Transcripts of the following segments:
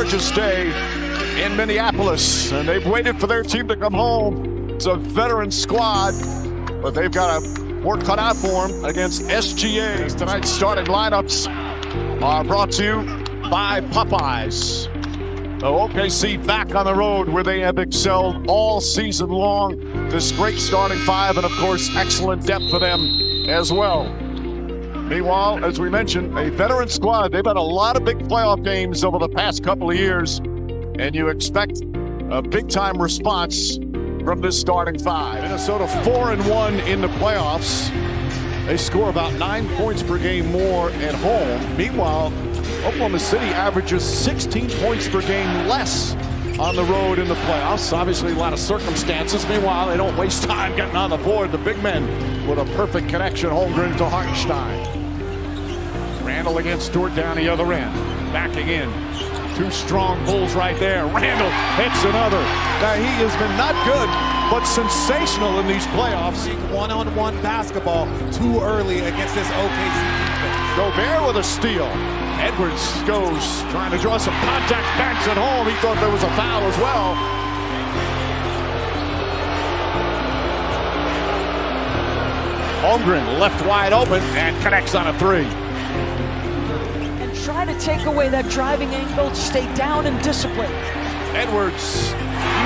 gorgeous day in Minneapolis, and they've waited for their team to come home. It's a veteran squad, but they've got a work cut out for them against SGA. Tonight's starting lineups are brought to you by Popeyes. The OKC back on the road where they have excelled all season long. This great starting five, and of course, excellent depth for them as well. Meanwhile, as we mentioned, a veteran squad. They've had a lot of big playoff games over the past couple of years, and you expect a big-time response from this starting five. Minnesota 4-1 in the playoffs. They score about 9 points per game more at home. Meanwhile, Oklahoma City averages 16 points per game less on the road in the playoffs. Obviously, a lot of circumstances. Meanwhile, they don't waste time getting on the board. The big men with a perfect connection. Holmgren to Hartenstein. Randall against Stewart down the other end. Backing in. Two strong Bulls right there. Randall hits another. Now, he has been not good, but sensational in these playoffs. One-on-one basketball too early against this OKC defense. Gobert with a steal. Edwards goes, trying to draw some contact, backs at home. He thought there was a foul as well. Holmgren left wide open and connects on a three. And try to take away that driving angle, stay down and disciplined. Edwards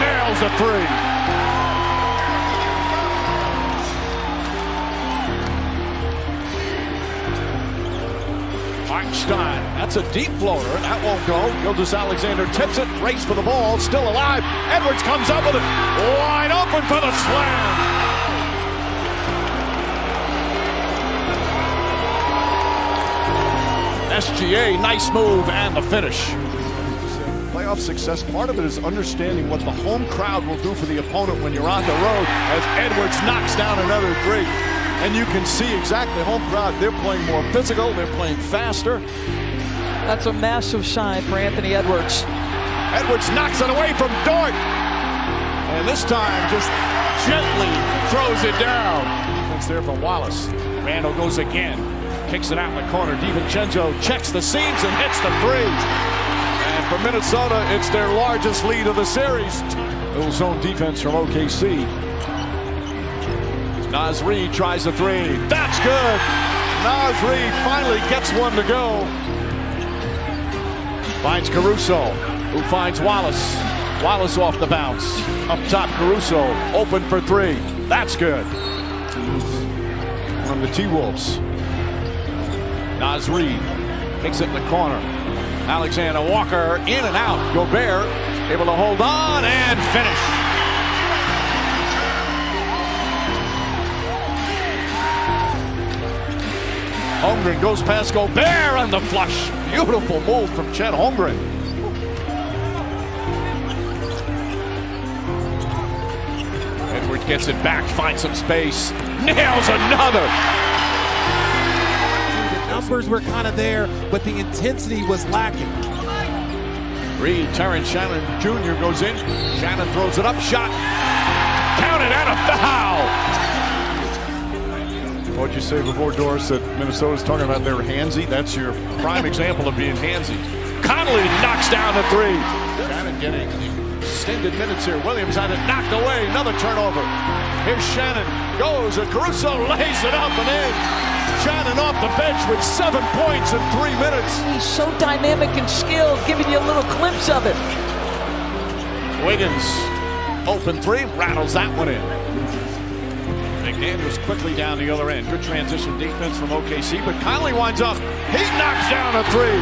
nails a three. Hartenstein, that's a deep floater. That won't go. Gilgeous-Alexander tips it, race for the ball, still alive. Edwards comes up with it, wide open for the slam. SGA, nice move, and the finish. Playoff success, part of it is understanding what the home crowd will do for the opponent when you're on the road, as Edwards knocks down another three. And you can see exactly home crowd. They're playing more physical. They're playing faster. That's a massive sign for Anthony Edwards. Edwards knocks it away from Dort. And this time just gently throws it down. Defense there from Wallace. Randall goes again. Kicks it out in the corner. DiVincenzo checks the seams and hits the three. And for Minnesota, it's their largest lead of the series. Little zone defense from OKC. Naz Reid tries a three. That's good. Naz Reid finally gets one to go. Finds Caruso, who finds Wallace. Wallace off the bounce. Up top, Caruso open for three. That's good. From the T-Wolves. Naz Reid kicks it in the corner. Alexander Walker in and out. Gobert able to hold on and finish. Holmgren goes past Gobert on the flush. Beautiful move from Chet Holmgren. Edwards gets it back, finds some space, nails another. The numbers were kind of there, but the intensity was lacking. Reid, Terrence Shannon Jr. goes in. Shannon throws it up, shot. Counted and a foul. What'd you say before, Doris, that Minnesota's talking about their handsy? That's your prime example of being handsy. Conley knocks down the three. Shannon getting extended minutes here. Williams had it knocked away. Another turnover. Here's Shannon. Goes, and Caruso lays it up and in. Shannon off the bench with 7 points in 3 minutes. He's so dynamic and skilled, giving you a little glimpse of it. Wiggins, open three, rattles that one in. McDaniels quickly down the other end. Good transition defense from OKC, but Conley winds up. He knocks down a three.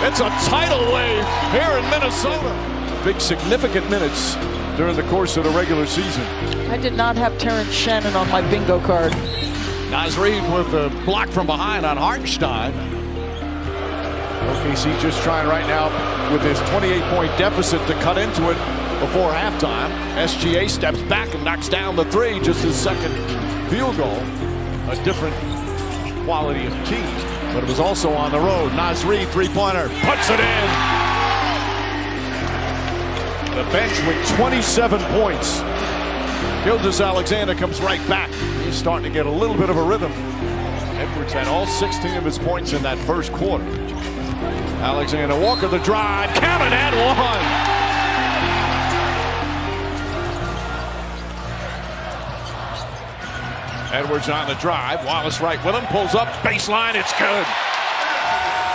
It's a tidal wave here in Minnesota. Big significant minutes during the course of the regular season. I did not have Terrence Shannon on my bingo card. Naz Reid with a block from behind on Hartenstein. OKC just trying right now with this 28-point deficit to cut into it before halftime. SGA steps back and knocks down the three, just his second field goal. A different quality of team, but it was also on the road. Naz Reid, three-pointer, puts it in. The bench with 27 points. Gilgeous-Alexander comes right back. He's starting to get a little bit of a rhythm. Edwards had all 16 of his points in that first quarter. Alexander Walker, the drive, count it and one. Edwards on the drive, Wallace right with him, pulls up, baseline, it's good.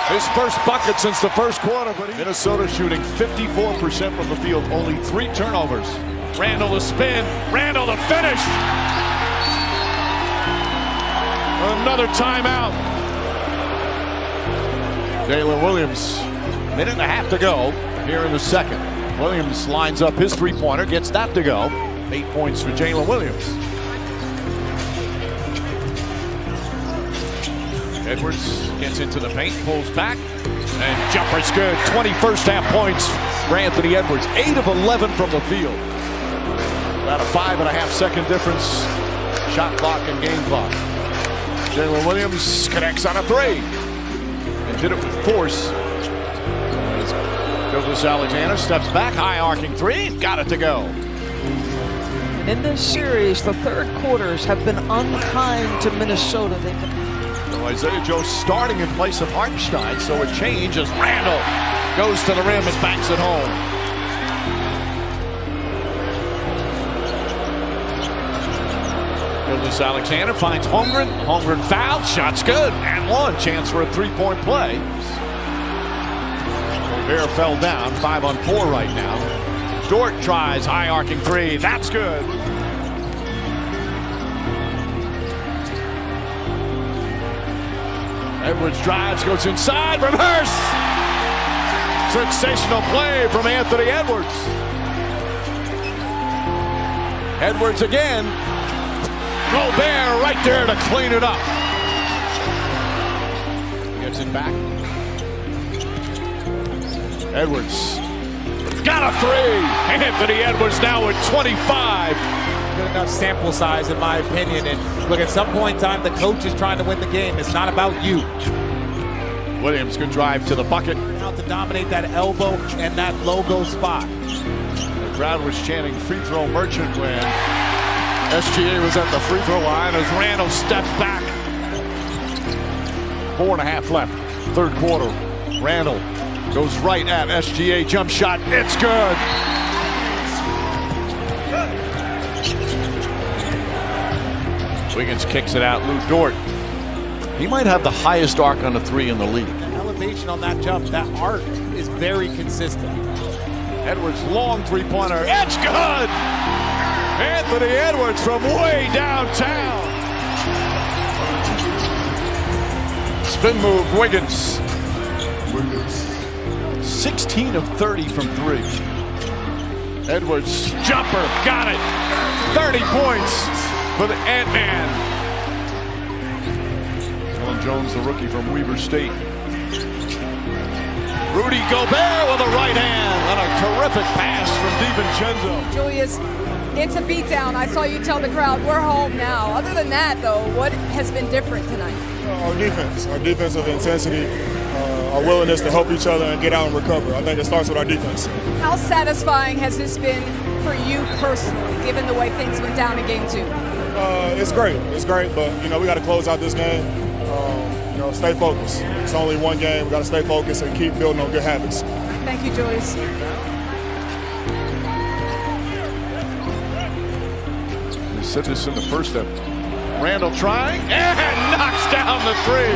His first bucket since the first quarter, but Minnesota shooting 54% from the field, only 3 turnovers. Randall the spin, Randall the finish. Another timeout. Jalen Williams, minute and a half to go here in the second. Williams lines up his three-pointer, gets that to go. 8 points for Jalen Williams. Edwards gets into the paint, pulls back, and jumper's good. 21st half points for Anthony Edwards. 8 of 11 from the field. About a 5.5 second difference. Shot clock and game clock. Jalen Williams connects on a 3. And did it with force. Douglas Alexander steps back, high arcing 3, got it to go. And in this series, the third quarters have been unkind to Minnesota. So Isaiah Joe starting in place of Hartenstein, so a change as Randall goes to the rim and banks it home. Douglas Alexander finds Holmgren. Holmgren fouled, shot's good, and one. Chance for a 3-point play. Bear fell down, 5 on 4 right now. Dort tries, high arcing 3, that's good. Edwards drives, goes inside, reverse! Sensational play from Anthony Edwards. Edwards again. Gobert right there to clean it up. Gets it back. Edwards got a 3. Anthony Edwards now with 25. Good enough sample size, in my opinion. And look, at some point in time, the coach is trying to win the game. It's not about you. Williams can drive to the bucket. How to dominate that elbow and that logo spot. The crowd was chanting free throw merchant when SGA was at the free throw line as Randall steps back. 4.5 left, third quarter. Randall goes right at SGA, jump shot, it's good. Wiggins kicks it out, Lou Dort. He might have the highest arc on a 3 in the league. Elevation on that jump, that arc is very consistent. Edwards, long three-pointer, it's good! Anthony Edwards from way downtown. Spin move, Wiggins. 16 of 30 from 3. Edwards, jumper, got it. 30 points for the Ant-Man. Dylan Jones, the rookie from Weber State. Rudy Gobert with a right hand and a terrific pass from DiVincenzo. Julius, it's a beatdown. I saw you tell the crowd, we're home now. Other than that, though, what has been different tonight? Our defense, our defensive intensity, our willingness to help each other and get out and recover. I think it starts with our defense. How satisfying has this been for you personally, given the way things went down in Game 2? It's great, but, we got to close out this game. Stay focused. It's only one game. We got to stay focused and keep building on good habits. Thank you, Julius. We said this in the first step. Randall trying and knocks down the 3.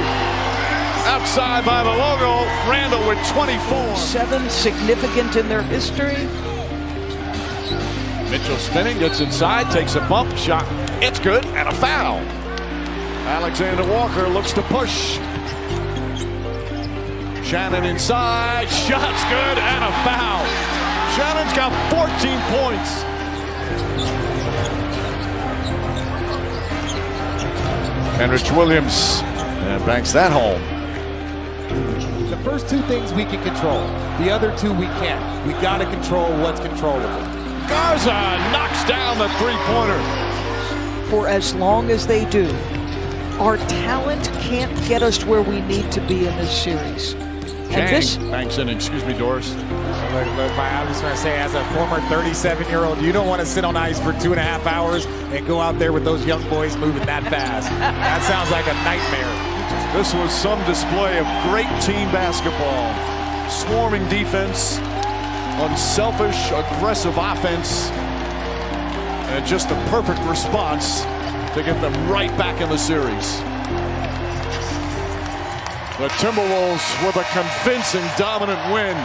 Outside by the logo, Randall with 24. 7 significant in their history. Mitchell spinning, gets inside, takes a bump, shot, it's good, and a foul. Alexander Walker looks to push. Shannon inside, shot's good, and a foul. Shannon's got 14 points. Henrich Williams banks that home. The first 2 things we can control. The other 2 we can't. We got to control what's controllable. Garza knocks down the 3-pointer. For as long as they do, our talent can't get us where we need to be in this series. And this banks in, excuse me, Doris. Look, I'm just going to say, as a former 37-year-old, you don't want to sit on ice for 2.5 hours and go out there with those young boys moving that fast. That sounds like a nightmare. This was some display of great team basketball. Swarming defense, unselfish, aggressive offense, and just a perfect response to get them right back in the series. The Timberwolves with a convincing dominant win.